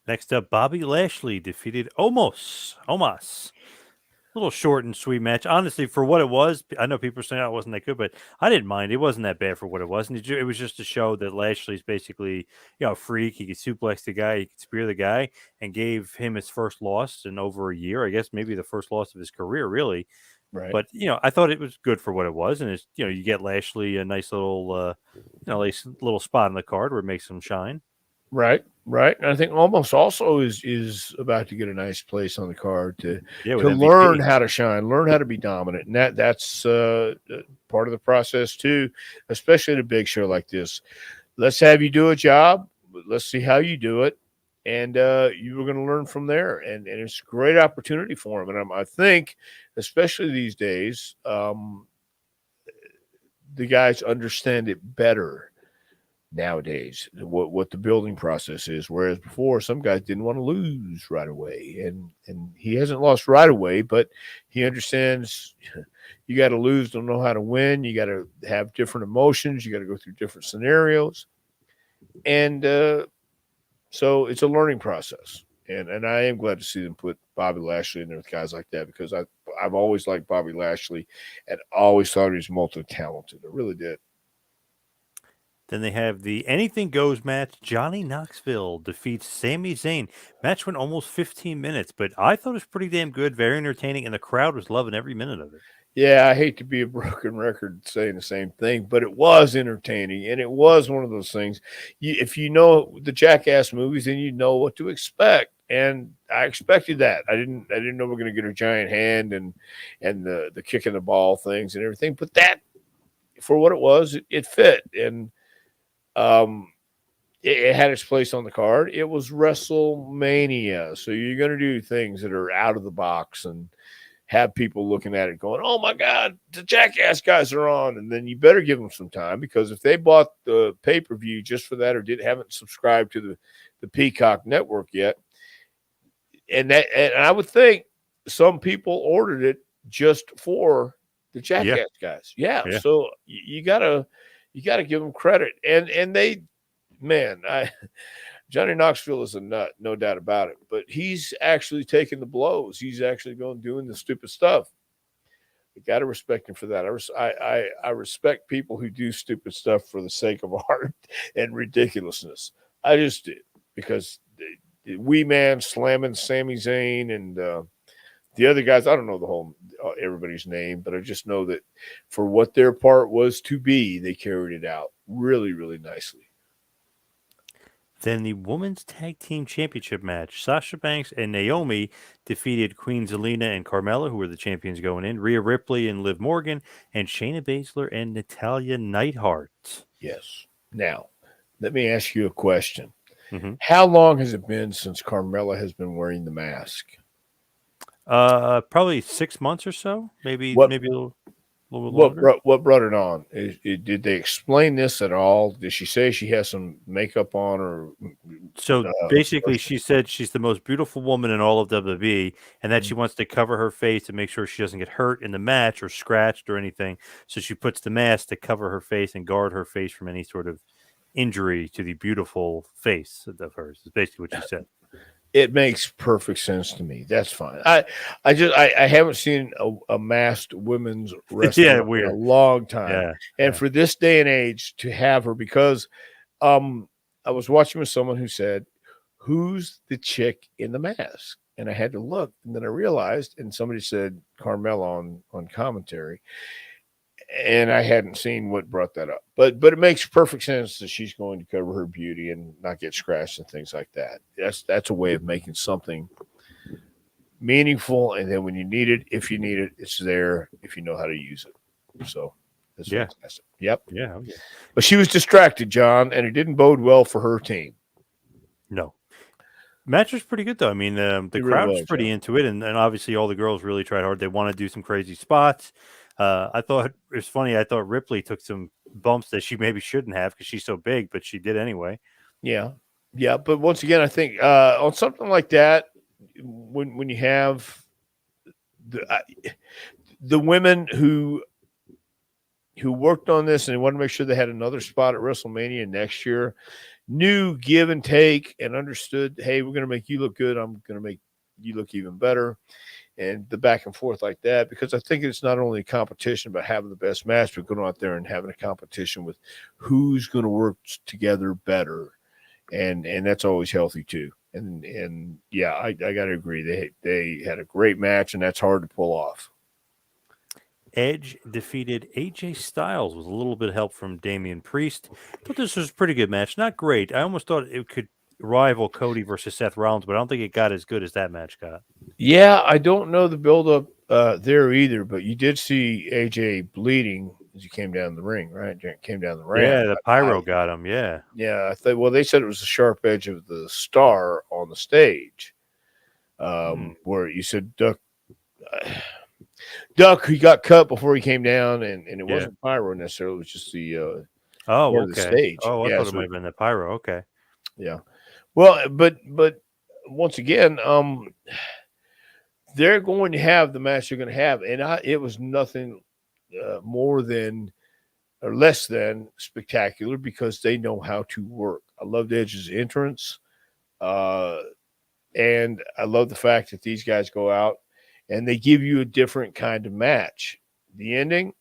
Next up, Bobby Lashley defeated Omos. A little short and sweet match. Honestly, for what it was, I know people are saying it wasn't that good, but I didn't mind. It wasn't that bad for what it was. And it was just to show that Lashley's basically, a freak. He could suplex the guy, he could spear the guy, and gave him his first loss in over a year. I guess maybe the first loss of his career, really. Right. But I thought it was good for what it was, and it's you get Lashley a nice little, nice little spot on the card where it makes him shine. Right. And I think almost also is about to get a nice place on the card to learn how to shine, learn how to be dominant, and that's part of the process too, especially at a big show like this. Let's have you do a job. Let's see how you do it, and you were going to learn from there. And it's a great opportunity for him. And I think, especially these days, the guys understand it better nowadays, what the building process is, whereas before some guys didn't want to lose right away, and he hasn't lost right away, but he understands you got to lose to know how to win. You got to have different emotions, you got to go through different scenarios, and so it's a learning process, and I am glad to see them put Bobby Lashley in there with guys like that, because I've always liked Bobby Lashley and always thought he was multi-talented. I really did. Then they have the Anything Goes match. Johnny Knoxville defeats Sami Zayn. Match went almost 15 minutes, but I thought it was pretty damn good, very entertaining, and the crowd was loving every minute of it. Yeah, I hate to be a broken record saying the same thing, but it was entertaining, and it was one of those things. If you know the Jackass movies, then you know what to expect, and I expected that. I didn't know we're going to get a giant hand and the kicking the ball things and everything, but that for what it was, it fit, and um, it had its place on the card. It was WrestleMania, so you're going to do things that are out of the box and have people looking at it going, oh my God, the Jackass guys are on. And then you better give them some time, because if they bought the pay-per-view just for that or haven't subscribed to the Peacock network yet, and I would think some people ordered it just for the Jackass guys. Yeah. So you gotta give them credit. And they, man, Johnny Knoxville is a nut, no doubt about it. But he's actually taking the blows. He's actually going doing the stupid stuff. You got to respect him for that. I respect people who do stupid stuff for the sake of art and ridiculousness. I just did, because the Wee Man slamming Sami Zayn and the other guys. I don't know the whole everybody's name, but I just know that for what their part was to be, they carried it out really, really nicely. Then the Women's Tag Team Championship match. Sasha Banks and Naomi defeated Queen Zelena and Carmella, who were the champions going in, Rhea Ripley and Liv Morgan, and Shayna Baszler and Natalya Neidhart. Yes. Now, let me ask you a question. Mm-hmm. How long has it been since Carmella has been wearing the mask? Probably 6 months or so, maybe a little longer. What brought it on? Did they explain this at all? Did she say she has some makeup on, or so basically she said she's the most beautiful woman in all of WWE, and that she wants to cover her face to make sure she doesn't get hurt in the match or scratched or anything. So she puts the mask to cover her face and guard her face from any sort of injury to the beautiful face of hers. Is basically what she said. It makes perfect sense to me. That's fine. I haven't seen a masked women's wrestler in a long time. Yeah. And for this day and age to have her, because I was watching with someone who said, who's the chick in the mask? And I had to look, and then I realized, and somebody said Carmella on commentary, and I hadn't seen what brought that up. But it makes perfect sense that she's going to cover her beauty and not get scratched and things like that. That's a way of making something meaningful, and then when you need it, if you need it, it's there if you know how to use it. So that's fantastic. Yep. Yeah. Okay. But she was distracted, John, and it didn't bode well for her team. No. Match was pretty good, though. I mean, the crowd was pretty into it, and obviously all the girls really tried hard. They want to do some crazy spots. I thought it was funny. I thought Ripley took some bumps that she maybe shouldn't have because she's so big, but she did anyway. Yeah. Yeah. But once again, I think on something like that, when you have the women who worked on this and they wanted to make sure they had another spot at WrestleMania next year, knew give and take and understood, hey, we're going to make you look good. I'm going to make you look even better. And the back and forth like that, because I think it's not only a competition about having the best match, but going out there and having a competition with who's going to work together better. And that's always healthy too. And yeah, I got to agree. They had a great match, and that's hard to pull off. Edge defeated AJ Styles with a little bit of help from Damian Priest. I thought this was a pretty good match. Not great. I almost thought it could rival Cody versus Seth Rollins, but I don't think it got as good as that match got. Yeah, I don't know the build-up there either, but you did see AJ bleeding as he came down the ring, right? Came down the ramp. Yeah, the pyro got him, yeah. Yeah, they said it was the sharp edge of the star on the stage, where you said Duck, he got cut before he came down, and it wasn't pyro necessarily. It was just the okay. the stage. Oh, I thought it might have been the pyro. Okay. Yeah. Well, but once again, they're going to have the match they're going to have, and it was nothing more than or less than spectacular because they know how to work. I loved Edge's entrance, and I love the fact that these guys go out and they give you a different kind of match. The ending,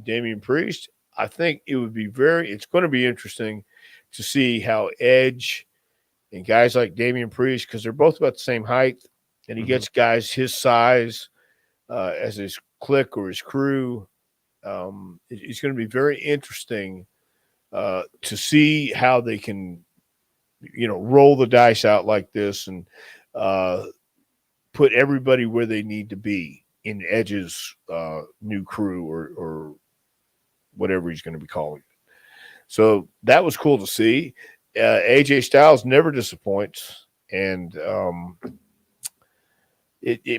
Damian Priest, I think it would be it's going to be interesting to see how Edge and guys like Damian Priest, because they're both about the same height, and he Mhm. gets guys his size as his clique or his crew. It's going to be very interesting to see how they can, roll the dice out like this and uh, put everybody where they need to be in Edge's new crew or whatever he's going to be calling it. So that was cool to see. AJ Styles never disappoints, and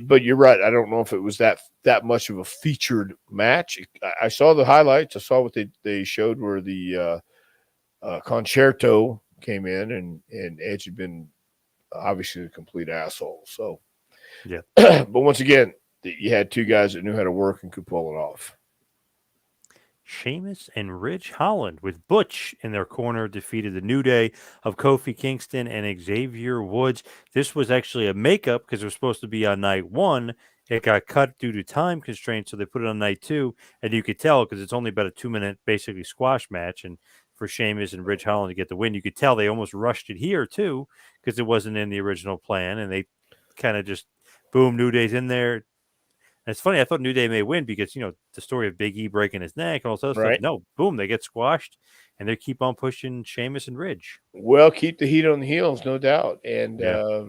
but you're right. I don't know if it was that much of a featured match. I saw the highlights. I saw what they showed where the concerto came in, and Edge had been obviously a complete asshole. So, Yeah. but once again, you had two guys that knew how to work and could pull it off. Sheamus and Ridge Holland with Butch in their corner defeated the New Day of Kofi Kingston and Xavier Woods. This was actually a makeup because it was supposed to be on night one. It got cut due to time constraints, so they put it on night two. And you could tell because it's only about a 2-minute basically squash match. And for Sheamus and Ridge Holland to get the win, you could tell they almost rushed it here too because it wasn't in the original plan. And they kind of just, boom, New Day's in there. And it's funny, I thought New Day may win because, the story of Big E breaking his neck and all this other stuff. Right. No, boom, they get squashed and they keep on pushing Sheamus and Ridge. Well, keep the heat on the heels, no doubt. And Yeah.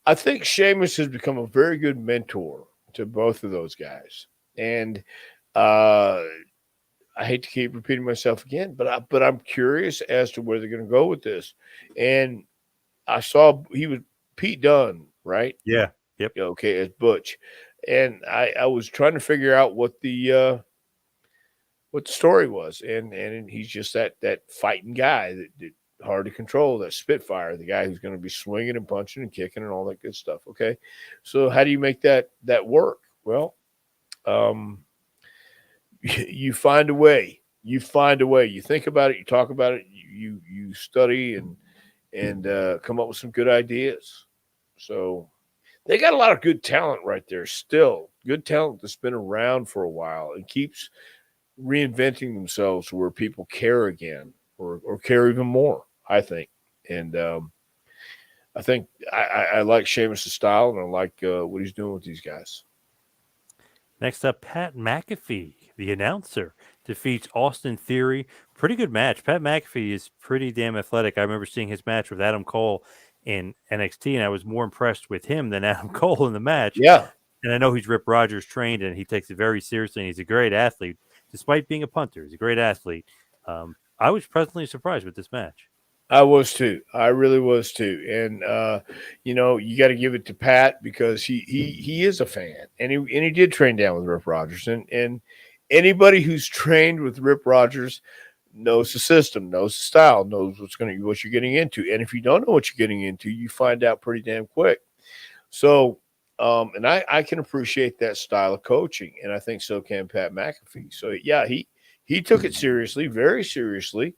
I think Sheamus has become a very good mentor to both of those guys. And I hate to keep repeating myself again, but I'm curious as to where they're going to go with this. And I saw he was Pete Dunne, right? Yeah. Yep. Okay, as Butch. And I was trying to figure out what the story was, and he's just that fighting guy that hard to control, that Spitfire, the guy who's going to be swinging and punching and kicking and all that good stuff. Okay, so how do you make that work? Well, you find a way. You find a way. You think about it. You talk about it. You study and come up with some good ideas. So they got a lot of good talent right there. Still, good talent that's been around for a while and keeps reinventing themselves to where people care again or care even more, I think. And I think I like Sheamus' style, and I like what he's doing with these guys. Next up, Pat McAfee, the announcer, defeats Austin Theory. Pretty good match. Pat McAfee is pretty damn athletic. I remember seeing his match with Adam Cole in NXT, and I was more impressed with him than Adam Cole in the match. Yeah. And I know he's Rip Rogers trained, and he takes it very seriously, and he's a great athlete. Despite being a punter, he's a great athlete. I was pleasantly surprised with this match. I was too. I really was too. And you got to give it to Pat because he is a fan, and he did train down with Rip Rogers, and anybody who's trained with Rip Rogers knows the system, knows the style, knows what you're getting into. And if you don't know what you're getting into, you find out pretty damn quick. So, and I can appreciate that style of coaching, and I think so can Pat McAfee. So yeah, he took it seriously, very seriously,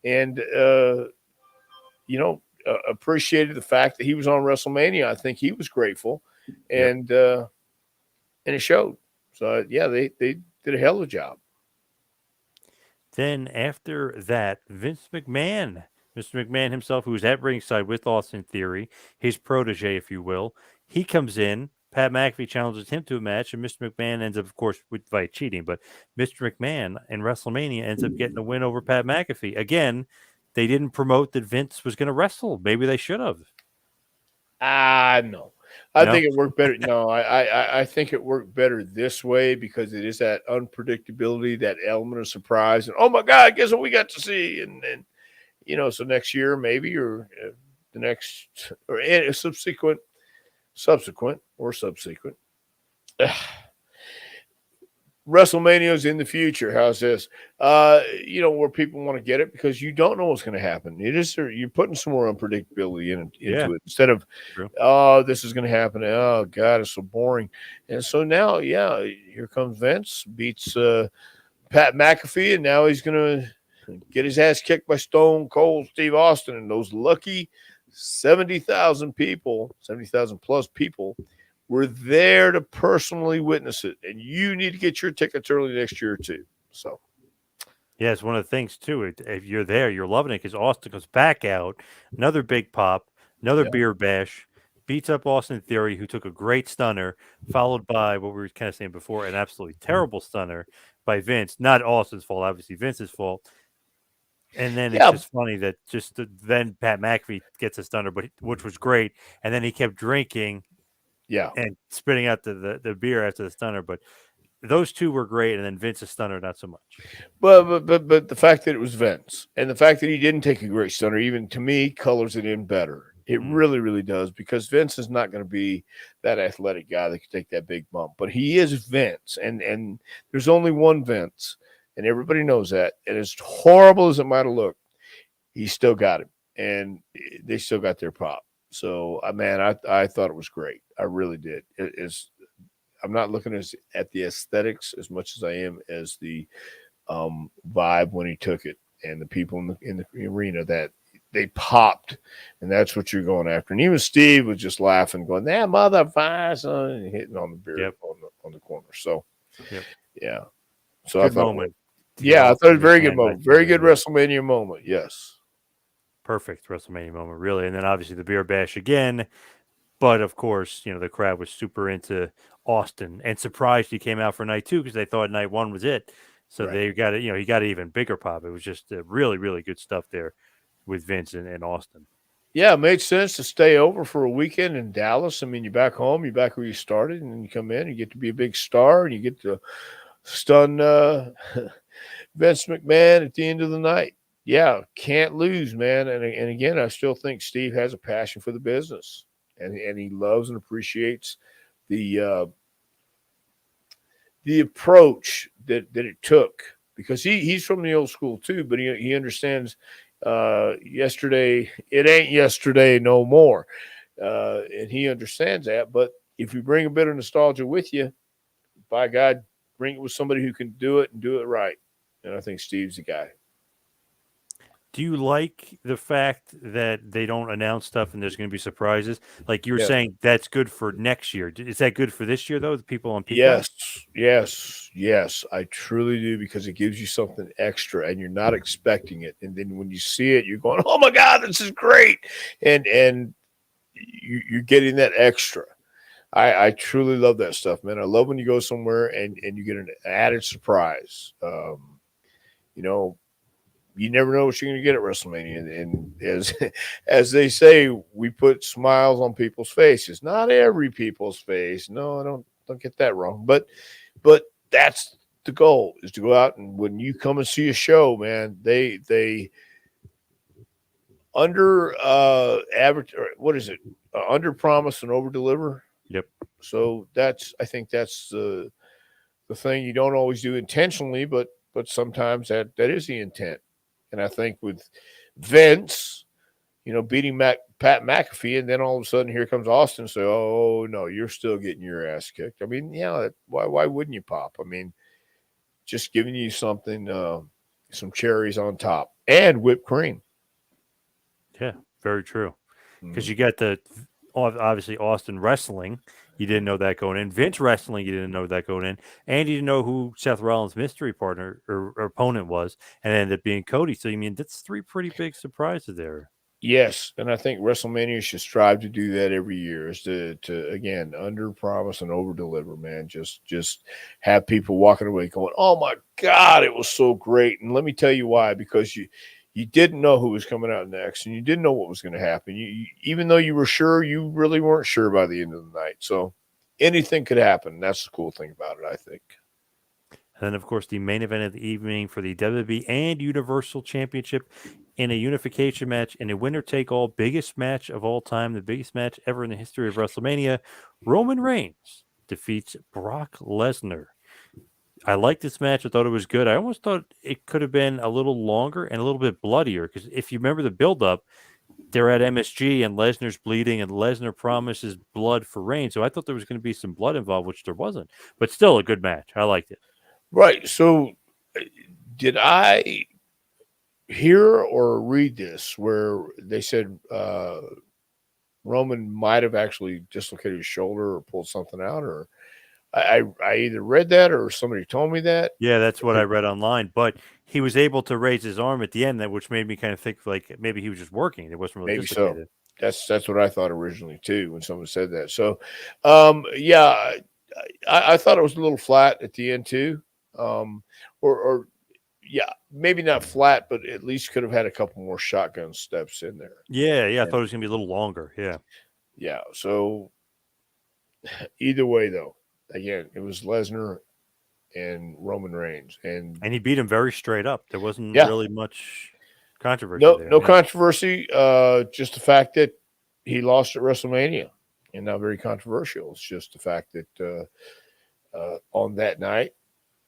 and appreciated the fact that he was on WrestleMania. I think he was grateful, and it showed. So yeah, they did a hell of a job. Then after that, Vince McMahon, Mr. McMahon himself, who's at ringside with Austin Theory, his protege, if you will, he comes in. Pat McAfee challenges him to a match, and Mr. McMahon ends up, of course, by cheating. But Mr. McMahon in WrestleMania ends up getting a win over Pat McAfee. Again, they didn't promote that Vince was going to wrestle. Maybe they should have. No. I think it worked better. No, I think it worked better this way because it is that unpredictability, that element of surprise, and oh my God, guess what we got to see? And so next year maybe, or the next, or subsequent. WrestleMania is in the future. How's this? Where people want to get it because you don't know what's going to happen. You're putting some more unpredictability into it instead of, this is going to happen. Oh God, it's so boring. And so now, here comes Vince, beats Pat McAfee, and now he's going to get his ass kicked by Stone Cold Steve Austin and those lucky 70,000 plus people We're there to personally witness it, and you need to get your tickets early next year too. So, Yeah, it's one of the things too. If you're there, you're loving it because Austin goes back out, another big pop, another yeah, beer bash, beats up Austin Theory, who took a great stunner, followed by what we were kind of saying before, an absolutely terrible stunner by Vince. Not Austin's fault, obviously Vince's fault. And then it's yeah, just funny that then Pat McAfee gets a stunner, but which was great. And then he kept drinking yeah. and spitting out the beer after the stunner. But those two were great, and then Vince's stunner not so much. But the fact that it was Vince and the fact that he didn't take a great stunner, even to me, colors it in better. It really, really does, because Vince is not going to be that athletic guy that can take that big bump. But he is Vince, and there's only one Vince, and everybody knows that. And as horrible as it might have looked, he still got him, and they still got their pop. So, man, I thought it was great. I really did. I'm not looking at the aesthetics as much as I am as the vibe when he took it, and the people in the arena that they popped, and that's what you're going after. And even Steve was just laughing, going, "That motherfucker," and hitting on the beer on the corner. So, yeah. So Good I thought, moment. yeah, I thought it was a very good Stand by moment, very Theory, good WrestleMania moment. Yes. perfect WrestleMania moment, really. And then obviously the beer bash again. But of course, the crowd was super into Austin and surprised he came out for night two because they thought night one was it. So Right. they got it, he got an even bigger pop. It was just really, really good stuff there with Vince and Austin. Yeah, it made sense to stay over for a weekend in Dallas. I mean, you're back home, you're back where you started, and then you come in, you get to be a big star, and you get to stun Vince McMahon at the end of the night. Yeah, can't lose, man. And again, I still think Steve has a passion for the business, and he loves and appreciates the approach that it took, because he's from the old school too, but he understands yesterday it ain't yesterday no more, and he understands that. But if you bring a bit of nostalgia with you, by God, bring it with somebody who can do it and do it right. And I think Steve's the guy. Do you like the fact that they don't announce stuff and there's going to be surprises? Like you were Yes. saying, that's good for next year. Is that good for this year, though? The people on Peacock? Yes. I truly do, because it gives you something extra and you're not expecting it. And then when you see it, you're going, "Oh my God, this is great." And you're getting that extra. I truly love that stuff, man. I love when you go somewhere and you get an added surprise. You know, you never know what you're going to get at WrestleMania. And as they say, we put smiles on people's faces. Not every people's face. No, I don't get that wrong. But that's the goal, is to go out, and when you come and see a show, man, they under average, or what is it? Under promise and over deliver. Yep. So I think that's the thing you don't always do intentionally, but sometimes that is the intent. And I think with Vince, beating Pat McAfee, and then all of a sudden here comes Austin and say, "Oh no, you're still getting your ass kicked." I mean, yeah, why wouldn't you pop? I mean, just giving you something, some cherries on top and whipped cream. Yeah, very true. Because Mm. you got obviously Austin wrestling. You didn't know that going in. Vince wrestling, you didn't know that going in. And you didn't know who Seth Rollins' mystery partner or opponent was, and it ended up being Cody. So, that's three pretty big surprises there. Yes, and I think WrestleMania should strive to do that every year, is to again under promise and over deliver, man. Just have people walking away going, "Oh my God, it was so great!" And let me tell you why: because you didn't know who was coming out next, and you didn't know what was going to happen. Even though you were sure, you really weren't sure by the end of the night. So anything could happen. That's the cool thing about it, I think. And then, of course, the main event of the evening for the WWE and Universal Championship in a unification match in a winner-take-all, biggest match of all time, the biggest match ever in the history of WrestleMania. Roman Reigns defeats Brock Lesnar. I liked this match. I thought it was good. I almost thought it could have been a little longer and a little bit bloodier, because if you remember the build-up, they're at MSG and Lesnar's bleeding and Lesnar promises blood for Reigns. So I thought there was going to be some blood involved, which there wasn't. But still a good match. I liked it. Right. So, did I hear or read this where they said Roman might have actually dislocated his shoulder or pulled something out, or I either read that or somebody told me that. Yeah, that's what I read online. But he was able to raise his arm at the end, which made me kind of think like maybe he was just working. It wasn't really Maybe so. dislocated. That's what I thought originally too when someone said that. So, yeah, I thought it was a little flat at the end too, or yeah, maybe not flat, but at least could have had a couple more shotgun steps in there. Yeah, I thought it was gonna be a little longer. Yeah. Yeah. So either way, though, again, it was Lesnar and Roman Reigns, and And he beat him very straight up. There wasn't yeah, really much controversy there. no Yeah. controversy. Just the fact that he lost at WrestleMania, and not very controversial. It's just the fact that on that night,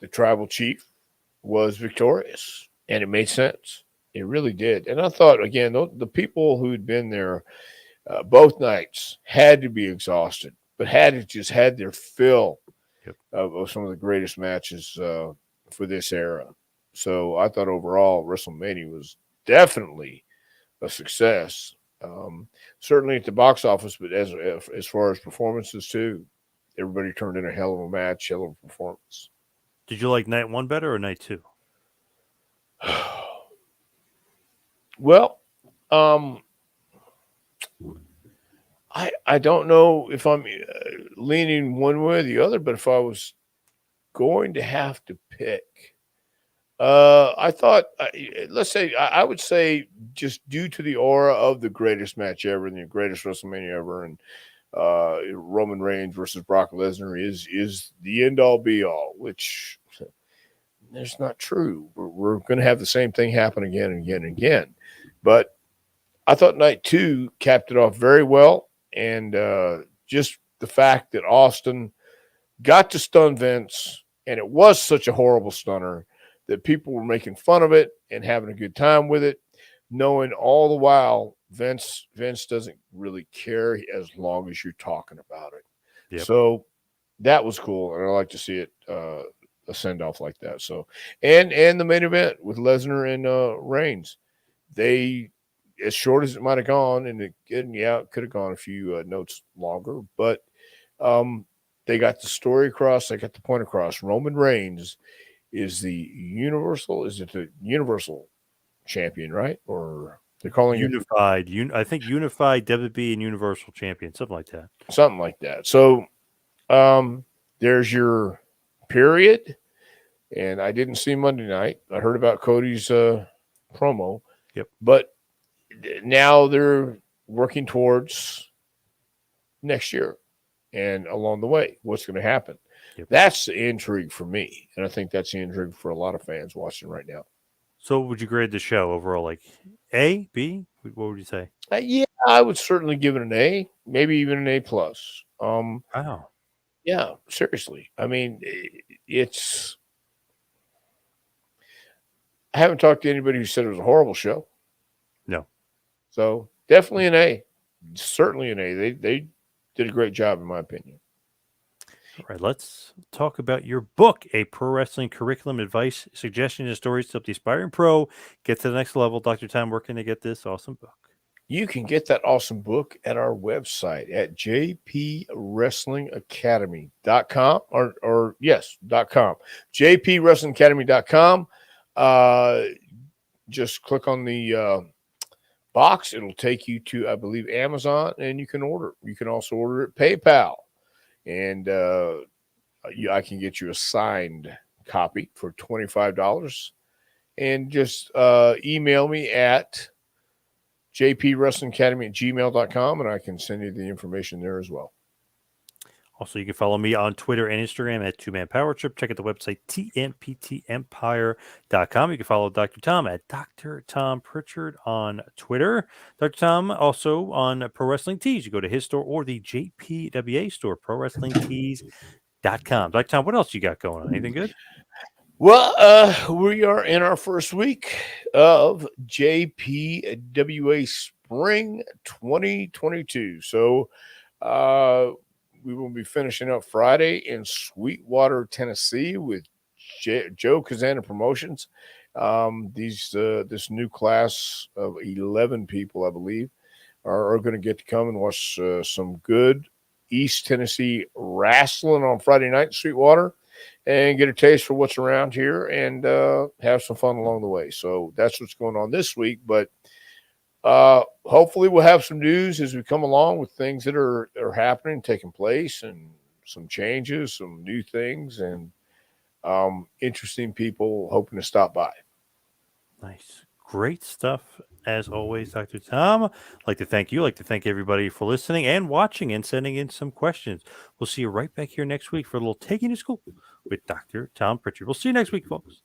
the tribal chief was victorious, and it made sense. It really did. And I thought, again, the people who had been there both nights had to be exhausted, but had just had their fill Yep. of some of the greatest matches for this era. So I thought overall WrestleMania was definitely a success. Certainly at the box office, but as far as performances too, everybody turned in a hell of a match, hell of a performance. Did you like night one better or night two? Well, I don't know if I'm leaning one way or the other, but if I was going to have to pick, I thought, let's say, I would say just due to the aura of the greatest match ever and the greatest WrestleMania ever, and Roman Reigns versus Brock Lesnar is the end all be all, which that's not true. We're going to have the same thing happen again and again and again. But I thought night two capped it off very well, and just the fact that Austin got to stun Vince, and it was such a horrible stunner that people were making fun of it and having a good time with it, knowing all the while Vince doesn't really care as long as you're talking about it. Yep. So that was cool, and I like to see it a send off like that. So and the main event with Lesnar and Reigns, they as short as it might have gone, and it could have gone a few notes longer, but they got the story across, they got the point across. Roman Reigns is the universal champion, right? Or they're calling unified. I think unified WWE and Universal Champion, something like that. Something like that. So there's your period. And I didn't see Monday night. I heard about Cody's promo. Yep. But now they're working towards next year and along the way, what's going to happen. Yep. That's the intrigue for me. And I think that's the intrigue for a lot of fans watching right now. So would you grade the show overall? Like A, B? What would you say? Yeah, I would certainly give it an A, maybe even an A+. Wow. Yeah, seriously. I mean, it's... I haven't talked to anybody who said it was a horrible show. No. So definitely an A. Certainly an A. They did a great job, in my opinion. All right, let's talk about your book, A Pro Wrestling Curriculum Advice, Suggestions, and Stories to help the aspiring pro get to the next level. Dr. Tom, where can they get this awesome book? You can get that awesome book at our website at jpwrestlingacademy.com or yes, .com. jpwrestlingacademy.com. Just click on the box. It'll take you to, I believe, Amazon, and you can order. You can also order it PayPal. And I can get you a signed copy for $25. And just email me at jpwrestlingacademy@gmail.com, and I can send you the information there as well. Also, you can follow me on Twitter and Instagram at 2Man Power Trip. Check out the website, tmptempire.com. You can follow Dr. Tom at Dr. Tom Prichard on Twitter. Dr. Tom also on Pro Wrestling Tees. You go to his store or the JPWA store, prowrestlingtees.com. Dr. Tom, what else you got going on? Anything good? Well, we are in our first week of JPWA Spring 2022. So we will be finishing up Friday in Sweetwater, Tennessee with Joe Kazana Promotions. This new class of 11 people, I believe, are going to get to come and watch some good East Tennessee wrestling on Friday night in Sweetwater and get a taste for what's around here and have some fun along the way. So that's what's going on this week. But hopefully we'll have some news as we come along with things that are happening, taking place, and some changes, some new things, and interesting people hoping to stop by. Nice. Great stuff, as always, Dr. Tom. I'd like to thank you. I'd like to thank everybody for listening and watching and sending in some questions. We'll see you right back here next week for a little Taking to School with Dr. Tom Prichard. We'll see you next week, folks.